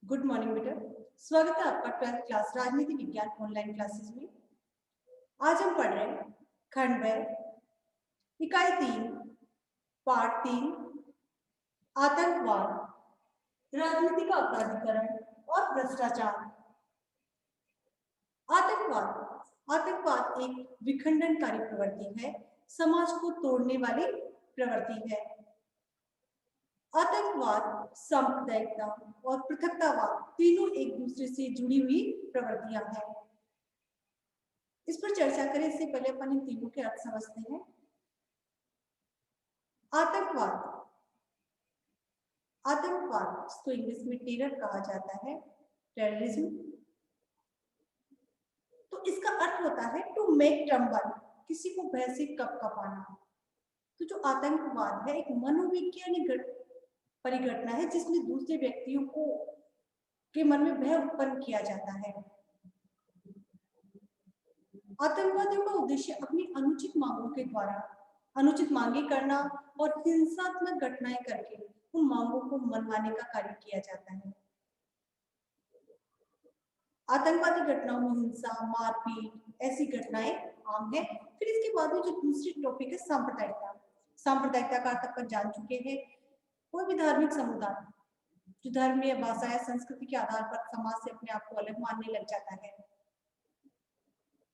Good morning बेटा। स्वागत है आपका 12th क्लास राजनीति विज्ञान ऑनलाइन क्लासेस में। आज हम पढ़ रहे हैं खंड ब इकाई 3 पार्ट 3 आतंकवाद, राजनीति का अपराधीकरण और भ्रष्टाचार। आतंकवाद एक विखंडनकारी प्रवृत्ति है, समाज को तोड़ने वाली प्रवृत्ति है। आतंकवाद, सांप्रदायिकता और पृथकतावाद तीनों एक दूसरे से जुड़ी हुई प्रवृत्तियां हैं। इस पर चर्चा करें इससे पहले अपन इन तीनों के अर्थ समझते हैं। आतंकवाद इसको इंग्लिश में टेरर कहा जाता है, टेररिज्म। तो इसका अर्थ होता है टू मेक ट्रम्बल, किसी को भय से कपकपाना। तो जो आतंकवाद है एक मनोवैज्ञानिक परिघटना है जिसमें दूसरे व्यक्तियों को के मन में भय उत्पन्न किया जाता है। आतंकवादियों का उद्देश्य अपनी अनुचित मांगों के द्वारा अनुचित मांगे करना और हिंसात्मक घटनाएं करके उन मांगों को मनवाने का कार्य किया जाता है। आतंकवादी घटनाओं में हिंसा, मारपीट ऐसी घटनाएं आम है। फिर इसके बाद में जो दूसरी टॉपिक है सांप्रदायिकता का अर्थ अपन जान चुके हैं। कोई भी धार्मिक समुदाय जो धर्म या भाषा या संस्कृति के आधार पर समाज से अपने आप को अलग मानने लग जाता है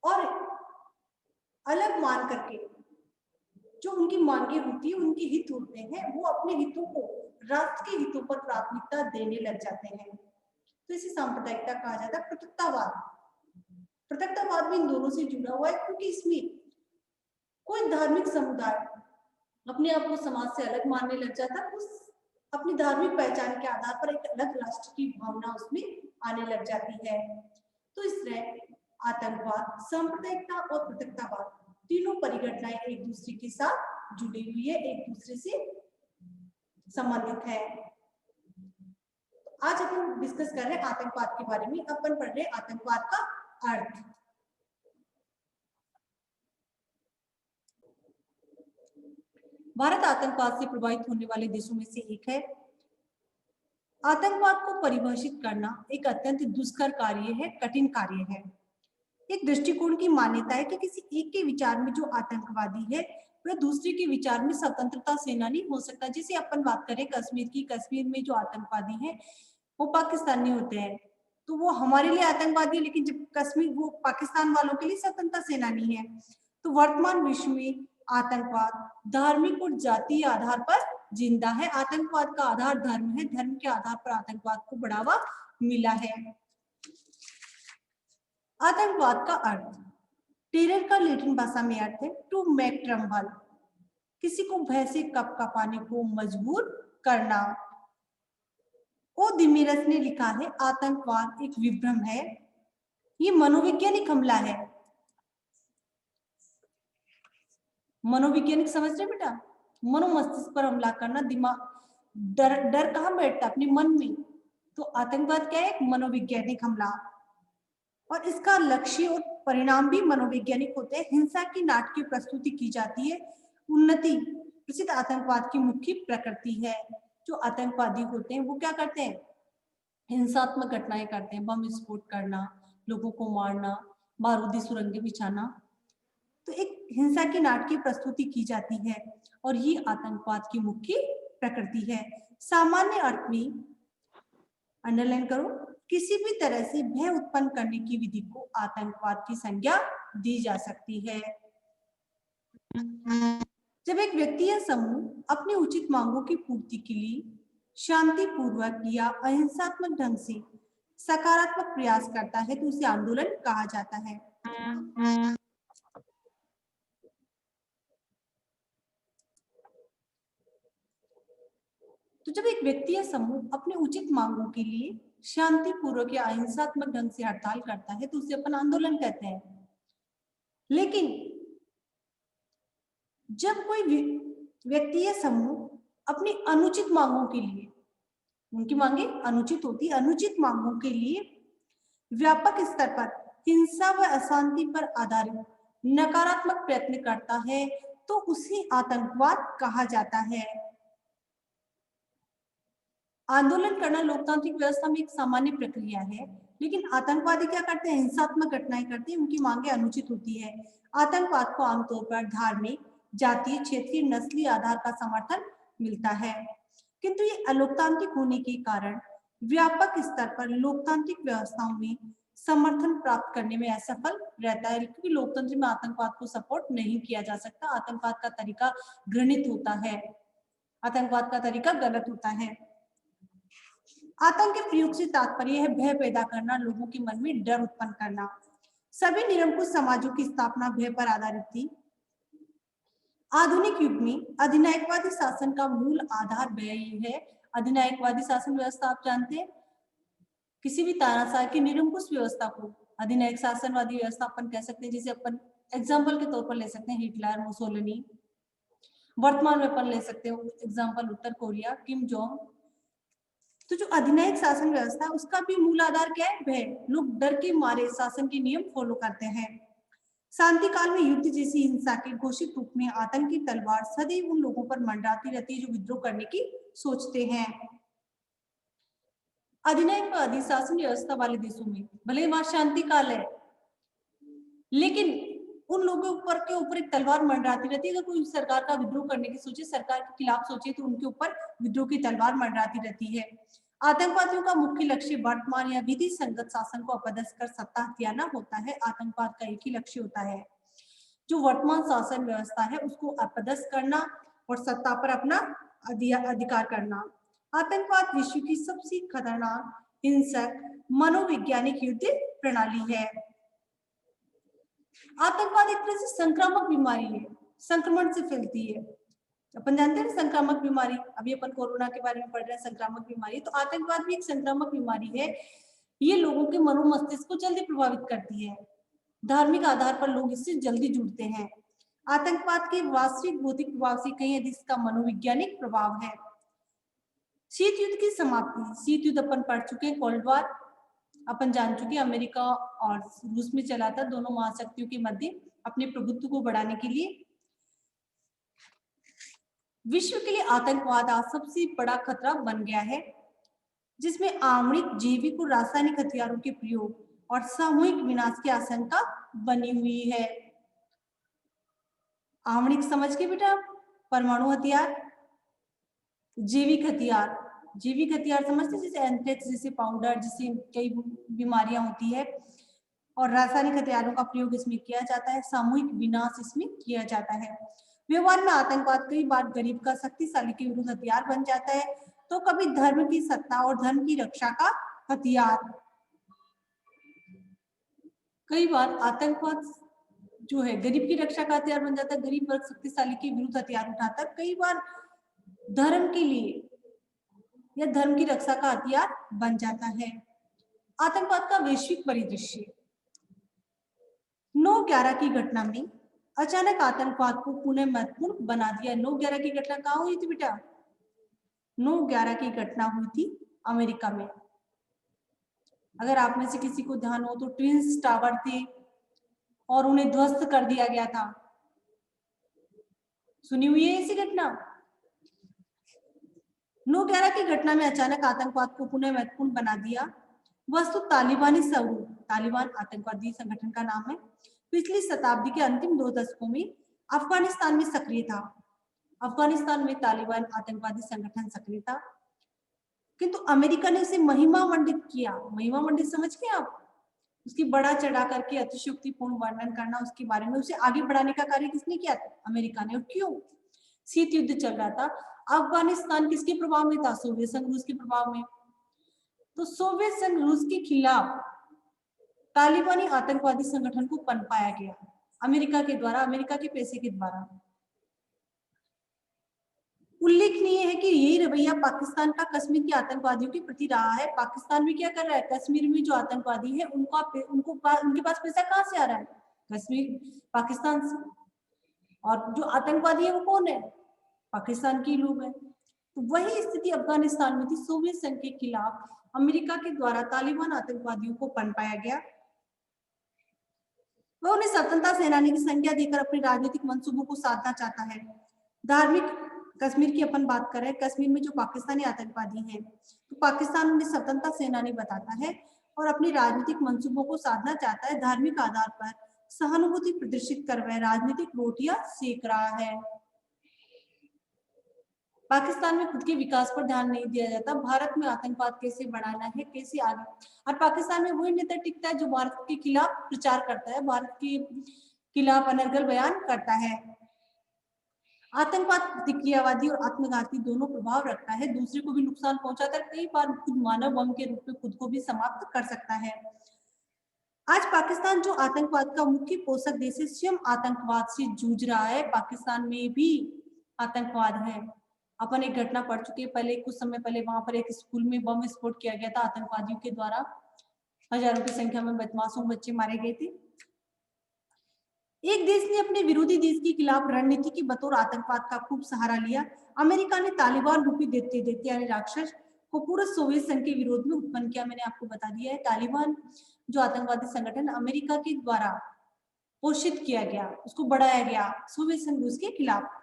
और अलग मान करके जो उनकी मांगे होती है, उनके हित होते हैं, वो अपने हितों को राष्ट्र के हितों पर प्राथमिकता देने लग जाते हैं। तो इसे सांप्रदायिकता कहा जाता है। पृथकतावाद भी इन दोनों से जुड़ा हुआ है क्योंकि इसमें कोई धार्मिक समुदाय अपने आप को समाज से अलग मानने लग जाता है, उस अपनी धार्मिक पहचान के आधार पर एक अलग राष्ट्र की भावना उसमें आने लग जाती है। तो इस तरह आतंकवाद, सांप्रदायिकता और पृथकतावाद तीनों परिघटनाएं एक दूसरे के साथ जुड़ी हुई है, एक दूसरे से संबंधित है। आज अपन डिस्कस कर रहे हैं आतंकवाद के बारे में। अपन पढ़ रहे हैं आतंकवाद का अर्थ। भारत आतंकवाद से प्रभावित होने वाले देशों में से एक है। आतंकवाद को परिभाषित करना एक अत्यंत दुष्कर कार्य है, कठिन कार्य है। एक दृष्टिकोण की मान्यता है कि किसी एक के विचार में जो आतंकवादी है वह दूसरे के विचार में स्वतंत्रता सेनानी हो सकता है। जैसे अपन बात करें कश्मीर की, कश्मीर में जो आतंकवादी है वो पाकिस्तानी होते हैं, तो वो हमारे लिए आतंकवादी है, लेकिन जब कश्मीर वो पाकिस्तान वालों के लिए स्वतंत्रता सेनानी है। तो वर्तमान विश्व में आतंकवाद धार्मिक और जातीय आधार पर जिंदा है। आतंकवाद का आधार धर्म है, धर्म के आधार पर आतंकवाद को बढ़ावा मिला है। आतंकवाद का अर्थ, टेरर का लैटिन भाषा में अर्थ है टू मेक ट्रम्बल, किसी को भय से कपकपाने को मजबूर करना। ओ दिमिरस ने लिखा है आतंकवाद एक विभ्रम है, ये मनोवैज्ञानिक हमला है। मनोवैज्ञानिक समझ रहे बेटा, मनोमस्तिष्क पर हमला करना, दिमाग डर कहाँ बैठता, अपने मन में। तो आतंकवाद क्या है, एक मनोवैज्ञानिक हमला, और इसका लक्ष्य और परिणाम भी मनोवैज्ञानिक होते हैं। हिंसा की नाटकीय प्रस्तुति की जाती है। उन्नति प्रसिद्ध आतंकवाद की मुख्य प्रकृति है। जो आतंकवादी होते हैं वो क्या करते हैं, हिंसात्मक घटनाएं करते हैं, बम विस्फोट करना, लोगों को मारना, बारूदी सुरंगें बिछाना। तो एक हिंसा की नाटकीय प्रस्तुति की जाती है और ये आतंकवाद की मुख्य प्रकृति है। सामान्य अर्थ में अंडरलाइन करो, किसी भी तरह से भय उत्पन्न करने की विधि को आतंकवाद की संज्ञा दी जा सकती है। जब एक व्यक्ति या समूह अपनी उचित मांगों की पूर्ति के लिए शांतिपूर्वक या अहिंसात्मक ढंग से सकारात्मक प्रयास करता है तो उसे आंदोलन कहा जाता है। तो जब एक व्यक्ति या समूह अपने उचित मांगों के लिए शांतिपूर्वक या अहिंसात्मक ढंग से हड़ताल करता है तो उसे अपन आंदोलन कहते हैं। लेकिन जब कोई व्यक्ति या समूह अपनी अनुचित मांगों के लिए, उनकी मांगे अनुचित होती, अनुचित मांगों के लिए व्यापक स्तर पर हिंसा व अशांति पर आधारित नकारात्मक प्रयत्न करता है तो उसे आतंकवाद कहा जाता है। आंदोलन करना लोकतांत्रिक व्यवस्था में एक सामान्य प्रक्रिया है, लेकिन आतंकवादी क्या करते हैं? हिंसात्मक घटनाएं करते हैं, उनकी मांगे अनुचित होती है। आतंकवाद को आमतौर पर धार्मिक, जातीय, क्षेत्रीय, नस्लीय आधार का समर्थन मिलता है, किंतु ये अलोकतांत्रिक होने के कारण व्यापक स्तर पर लोकतांत्रिक व्यवस्थाओं में समर्थन प्राप्त करने में असफल रहता है, क्योंकि लोकतंत्र में आतंकवाद को सपोर्ट नहीं किया जा सकता। आतंकवाद का तरीका घृणित होता है, आतंकवाद का तरीका गलत होता है। आतंक के प्रयोग से तात्पर्य है भय पैदा करना, लोगों के मन में डर उत्पन्न करना। सभी निरंकुश समाजों की स्थापना भय पर आधारित थी। आधुनिक युग में अधिनायकवादी शासन का मूल आधार भय ही है। अधिनायकवादी शासन व्यवस्था आप जानते हैं, किसी भी तानाशाह की निरंकुश व्यवस्था को अधिनायक शासनवादी व्यवस्था अपन कह सकते हैं। जैसे अपन एग्जाम्पल के तौर पर ले सकते हैं हिटलर, मुसोलिनी। वर्तमान में अपन ले सकते हैं एग्जाम्पल उत्तर कोरिया, किम जोंग। तो जो अधिनायक शासन व्यवस्था है उसका भी मूल आधार क्या है? भय। लोग डर के मारे शासन के नियम फॉलो करते हैं। शांति काल में युद्ध जैसी हिंसा के घोषित रूप में आतंक की तलवार सदैव उन लोगों पर मंडराती रहती है जो विद्रोह करने की सोचते हैं। अधिनायकवादी शासन व्यवस्था वाले देशों में भले ही वहां शांति काल है, लेकिन उन लोगों के ऊपर एक तलवार मंडराती रहती है। अगर कोई सरकार का विद्रोह करने की सोचे, सरकार के खिलाफ सोचे, तो उनके ऊपर विद्रोह की तलवार मंडराती रहती है। आतंकवादियों का मुख्य लक्ष्य वर्तमान या विधि संगत शासन को अपदस्थ कर सत्ता हथियाना होता है। आतंकवाद का एक ही लक्ष्य होता है, जो वर्तमान शासन व्यवस्था है उसको अपदस्थ करना और सत्ता पर अपना अधिकार करना। आतंकवाद विश्व की सबसे खतरनाक, हिंसक, मनोवैज्ञानिक युद्ध प्रणाली है। आतंकवाद एक तरह से संक्रामक बीमारी है, संक्रमण से फैलती है। अपन जानते हैं संक्रामक बीमारी, अभी अपन कोरोना के बारे में पढ़ रहे हैं, संक्रामक बीमारी। तो आतंकवाद भी एक संक्रामक बीमारी है। ये लोगों के मनोमस्तिष्क को जल्दी प्रभावित करती है। धार्मिक आधार पर लोग इससे जल्दी जुड़ते हैं। आतंकवाद के वास्तविक भौतिक प्रभाव से कहीं अधिक इसका मनोवैज्ञानिक प्रभाव है। शीत युद्ध की समाप्ति। शीत युद्ध अपन पढ़ चुके हैं, कोल्ड वॉर अपन जान चुके हैं, अमेरिका और रूस में चला था, दोनों महाशक्तियों के मध्य अपने प्रभुत्व को बढ़ाने के लिए। विश्व के लिए आतंकवाद आज सबसे बड़ा खतरा बन गया है, जिसमें आणविक, जैविक और रासायनिक हथियारों के प्रयोग और सामूहिक विनाश की आशंका बनी हुई है। आणविक समझ के बेटा, परमाणु हथियार, जैविक हथियार। जैविक हथियार समझते, जैसे एंथ्रेक्स जैसे पाउडर, जिससे कई बीमारियां होती है, और रासायनिक हथियारों का प्रयोग इसमें किया जाता है। सामूहिक विनाश इसमें किया जाता है। व्यवहार में आतंकवाद कई बार गरीब का शक्तिशाली के विरुद्ध हथियार बन जाता है, तो कभी धर्म की सत्ता और धर्म की रक्षा का हथियार। कई बार आतंकवाद जो है गरीब की रक्षा का हथियार बन जाता है, गरीब वर्ग शक्तिशाली के विरुद्ध हथियार उठाता है। कई बार धर्म के लिए या धर्म की रक्षा का हथियार बन जाता है। आतंकवाद का वैश्विक परिदृश्य। 9/11 की घटना में अचानक आतंकवाद को पुनः महत्वपूर्ण बना दिया। 9/11 की घटना कहाँ हुई थी बेटा? 9/11 की घटना हुई थी अमेरिका में। अगर आप में से किसी को ध्यान हो तो ट्विंस टावर थे और उन्हें ध्वस्त कर दिया गया था। सुनी हुई है ऐसी घटना? 9/11 की घटना में अचानक आतंकवाद को पुनः महत्वपूर्ण बना दिया। वस्तु तालिबानी स्वरूप, तालिबान आतंकवादी संगठन का नाम है, पिछली शताब्दी के अंतिम 2 दशकों में अफगानिस्तान में सक्रिय था। अफगानिस्तान में तालिबान आतंकवादी संगठन सक्रिय था, किंतु अमेरिका ने उसे महिमा मंडित किया। महिमा मंडित समझ के आप, उसकी बड़ा चढ़ा करके अतिशयोक्तिपूर्ण वर्णन करना, उसके बारे में उसे आगे बढ़ाने का कार्य किसने किया? अमेरिका ने। और क्यों? शीत युद्ध चल रहा था। अफगानिस्तान किसके प्रभाव में था? सोवियत संघ रूस के प्रभाव में। तो सोवियत संघ रूस के खिलाफ तालिबानी आतंकवादी संगठन को पनपाया गया अमेरिका के द्वारा, अमेरिका के पैसे के द्वारा। उल्लेखनीय है कि यही रवैया पाकिस्तान का कश्मीर के आतंकवादियों के प्रति रहा है। पाकिस्तान भी क्या कर रहा है? कश्मीर में जो आतंकवादी है उनके पास पैसा कहाँ से आ रहा है? कश्मीर, पाकिस्तान से। और जो आतंकवादी है वो कौन है? पाकिस्तान के लोग हैं। तो वही स्थिति अफगानिस्तान में थी। सोवियत संघ के खिलाफ अमेरिका के द्वारा तालिबान आतंकवादियों को पनपाया गया। वह उन्हें स्वतंत्रता सेनानी की संज्ञा देकर अपने राजनीतिक मंसूबों को साधना चाहता है। धार्मिक कश्मीर की अपन बात करें, कश्मीर में जो पाकिस्तानी आतंकवादी हैं, तो पाकिस्तान उन्हें स्वतंत्रता सेनानी बताता है और अपनी राजनीतिक मंसूबों को साधना चाहता है। धार्मिक आधार पर सहानुभूति प्रदर्शित कर वह राजनीतिक रोटियां सेक रहा है। पाकिस्तान में खुद के विकास पर ध्यान नहीं दिया जाता। भारत में आतंकवाद कैसे बढ़ाना है, कैसे आगे, और पाकिस्तान में वही नेता टिकता है जो भारत के खिलाफ प्रचार करता है, भारत के खिलाफ अनर्गल बयान करता है। आतंकवाद प्रतिक्रियावादी और आत्मघाती दोनों प्रभाव रखता है, दूसरे को भी नुकसान पहुंचाता है, कई बार खुद मानव बम के रूप में खुद को भी समाप्त कर सकता है। आज पाकिस्तान जो आतंकवाद का मुख्य पोषक देश है, स्वयं आतंकवाद से जूझ रहा है। पाकिस्तान में भी आतंकवाद है। अपन एक घटना पढ़ चुके हैं पहले, कुछ समय पहले वहां पर एक स्कूल में बम विस्फोट किया गया था आतंकवादियों के द्वारा। हजारों की संख्या में मासूम बच्चे मारे गए थे। एक देश ने अपने विरोधी देश के खिलाफ रणनीति की बतौर आतंकवाद का खूब सहारा लिया। अमेरिका ने तालिबान रूपी देते देते यानी राक्षस को पूरे सोवियत संघ के विरोध में उत्पन्न किया। मैंने आपको बता दिया है, तालिबान जो आतंकवादी संगठन अमेरिका के द्वारा पोषित किया गया, उसको बढ़ाया गया सोवियत संघ रूस के खिलाफ।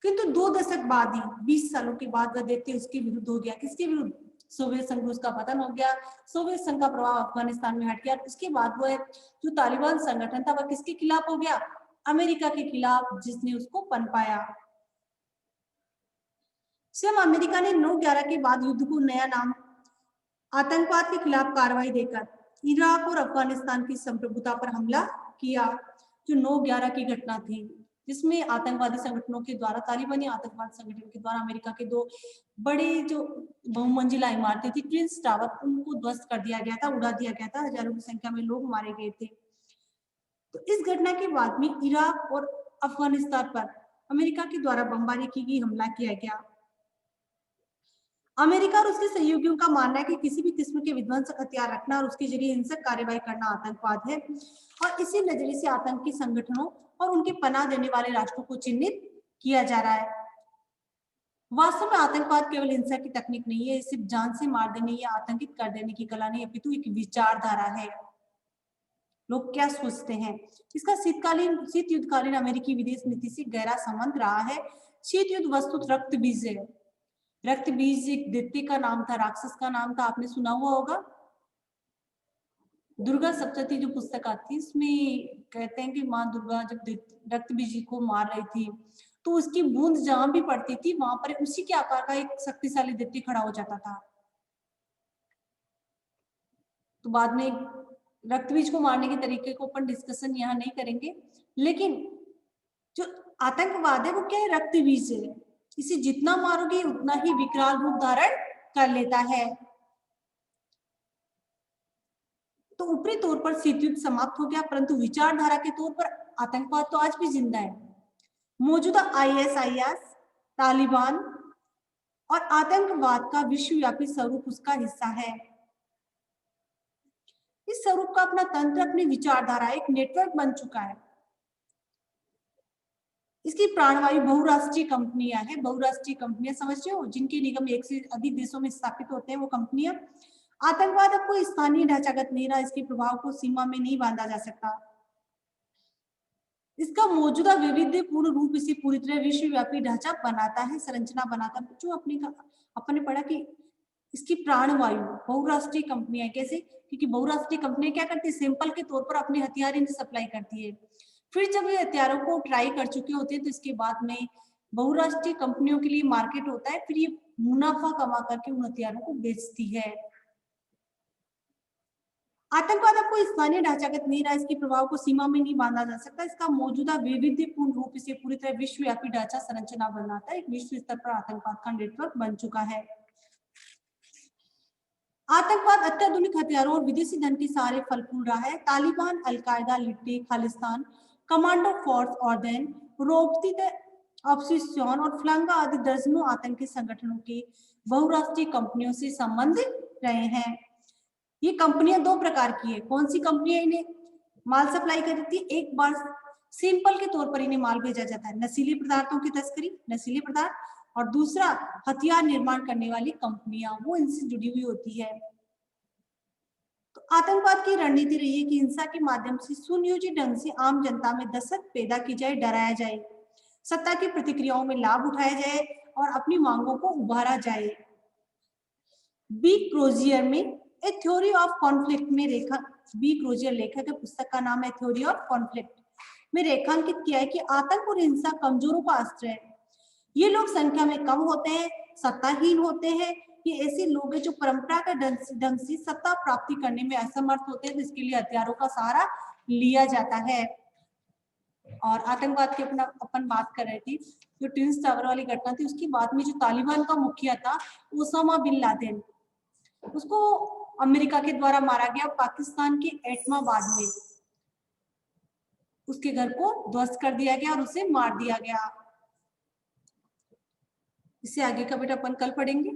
किंतु 2 दशक बाद ही 20 सालों के बाद वह दैत्य उसके विरुद्ध हो गया। किसके विरुद्ध? सोवियत संघ रूस का पतन हो गया, सोवियत संघ का प्रभाव अफगानिस्तान में हट गया। इसके बाद वह जो तालिबान संगठन था वह किसके खिलाफ हो गया? अमेरिका के खिलाफ, जिसने उसको पनपाया। स्वयं अमेरिका ने 9/11 के बाद युद्ध को नया नाम आतंकवाद के खिलाफ कार्रवाई देकर इराक और अफगानिस्तान की संप्रभुता पर हमला किया। जो 9/11 की घटना थी, जिसमें आतंकवादी संगठनों के द्वारा, तालिबानी आतंकवादी संगठन के द्वारा अमेरिका के 2 बड़े जो बहुमंजिला इमारतें थी, ट्विंस टावर, उनको ध्वस्त कर दिया गया था, उड़ा दिया गया था। हजारों की संख्या में लोग मारे गए थे। तो इस घटना के बाद में इराक और अफगानिस्तान पर अमेरिका के द्वारा बमबारी की गई, हमला किया गया। अमेरिका और उसके सहयोगियों का मानना है कि किसी भी किस्म के विध्वंसक हथियार रखना और उसके जरिए हिंसक कार्यवाही करना आतंकवाद है, और इसी नजरिए से आतंकी संगठनों और उनके पनाह देने वाले राष्ट्रों को चिन्हित किया जा रहा है। वास्तव में आतंकवाद केवल हिंसा की तकनीक नहीं है, सिर्फ जान से मार देने या आतंकित कर देने की कला नहीं, अपितु एक विचारधारा है। लोग क्या सोचते हैं? इसका शीत युद्धकालीन अमेरिकी विदेश नीति से गहरा संबंध रहा है। शीत युद्ध वस्तुतः रक्त बीज है। रक्त बीज एक दैत्य का नाम था, राक्षस का नाम था, आपने सुना हुआ होगा। दुर्गा सप्तशती जो पुस्तक आती है, इसमें कहते हैं कि माँ दुर्गा जब रक्त बीज को मार रही थी, तो उसकी बूंद जहां भी पड़ती थी वहां पर उसी के आकार का एक शक्तिशाली दैत्य खड़ा हो जाता था। तो बाद में रक्त बीज को मारने के तरीके को अपन डिस्कशन यहाँ नहीं करेंगे, लेकिन जो आतंकवाद है वो क्या है? रक्त बीज है। इसे जितना मारोगे उतना ही विकराल रूप धारण कर लेता है। तो ऊपरी तौर पर शीत युद्ध समाप्त हो गया, परंतु विचारधारा के तौर पर आतंकवाद तो आज भी जिंदा है। मौजूदा ISIS, तालिबान और आतंकवाद का विश्वव्यापी स्वरूप उसका हिस्सा है। इस स्वरूप का अपना तंत्र, अपनी विचारधारा, एक नेटवर्क बन चुका है। इसकी प्राणवायु बहुराष्ट्रीय कंपनियां हैं। बहुराष्ट्रीय कंपनियां समझते हो, जिनके निगम 1 से अधिक देशों में स्थापित होते हैं, वो कंपनियां। आतंकवाद अब कोई स्थानीय ढांचागत नहीं रहा, इसके प्रभाव को सीमा में नहीं बांधा जा सकता। इसका मौजूदा वैविध्यपूर्ण रूप इसे पूरी तरह विश्वव्यापी ढांचा बनाता है, संरचना बनाता है। जो अपने पढ़ा कि इसकी प्राणवायु बहुराष्ट्रीय कंपनियां, कैसे? क्योंकि बहुराष्ट्रीय कंपनियां क्या करती है? सैंपल के तौर पर अपने हथियार इन्हें सप्लाई करती है। फिर जब ये हथियारों को ट्राई कर चुके होते हैं, तो इसके बाद में बहुराष्ट्रीय कंपनियों के लिए मार्केट होता है, फिर ये मुनाफा कमा करके उन हथियारों को बेचती है। आतंकवाद आपको स्थानीय ढांचागत नहीं रहा, इसके प्रभाव को सीमा में नहीं बांधा जा सकता। इसका मौजूदा वैविध्यपूर्ण रूप इसे पूरी तरह विश्वव्यापी ढांचा संरचना बनाता है। एक विश्व स्तर पर आतंकवाद का नेटवर्क बन चुका है। आतंकवाद अत्याधुनिक हथियारों और विदेशी धन के सहारे फल फूल रहा है। तालिबान, अलकायदा, लिट्टे खालिस्तान, कमांडो फोर्स ऑर्देन, रोबती ऑप्सिस्योन और फ्लंगा आदि दर्जनों आतंकी संगठनों के बहुराष्ट्रीय कंपनियों से संबंधित रहे हैं। ये कंपनियां 2 प्रकार की है। कौन सी कंपनियां इन्हें माल सप्लाई करती है? एक बार सिंपल के तौर पर इन्हें माल भेजा जाता है, नशीले पदार्थों की तस्करी, नशीले पदार्थ, और दूसरा हथियार निर्माण करने वाली कंपनियां, वो इनसे जुड़ी हुई होती है। तो आतंकवाद की रणनीति रही है कि हिंसा के माध्यम से सुनियोजित ढंग से आम जनता में दहशत पैदा की जाए, डराया जाए। सत्ता की प्रतिक्रियाओं में लाभ उठाया जाए और अपनी मांगों को उभारा जाए। बी क्रोजियर में ए थ्योरी ऑफ कॉन्फ्लिक्ट में बी क्रोजियर लेखक के पुस्तक का नाम है थ्योरी ऑफ कॉन्फ्लिक्ट में रेखांकित किया है कि आतंक और हिंसा कमजोरों का अस्त्र है। ये लोग संख्या में कम होते हैं, सत्ताहीन होते हैं। ये ऐसे लोग हैं जो परंपरा के ढंग से सत्ता प्राप्ति करने में असमर्थ होते हैं, जिसके लिए हथियारों का सहारा लिया जाता है। और आतंकवाद की अपन बात कर रहे थे, जो ट्विंस टावर वाली घटना थी, उसकी बाद में जो तालिबान का मुखिया था ओसामा बिन लादेन, उसको अमेरिका के द्वारा मारा गया पाकिस्तान के एटमाबाद में। उसके घर को ध्वस्त कर दिया गया और उसे मार दिया गया। इससे आगे का बेटा अपन कल पढ़ेंगे।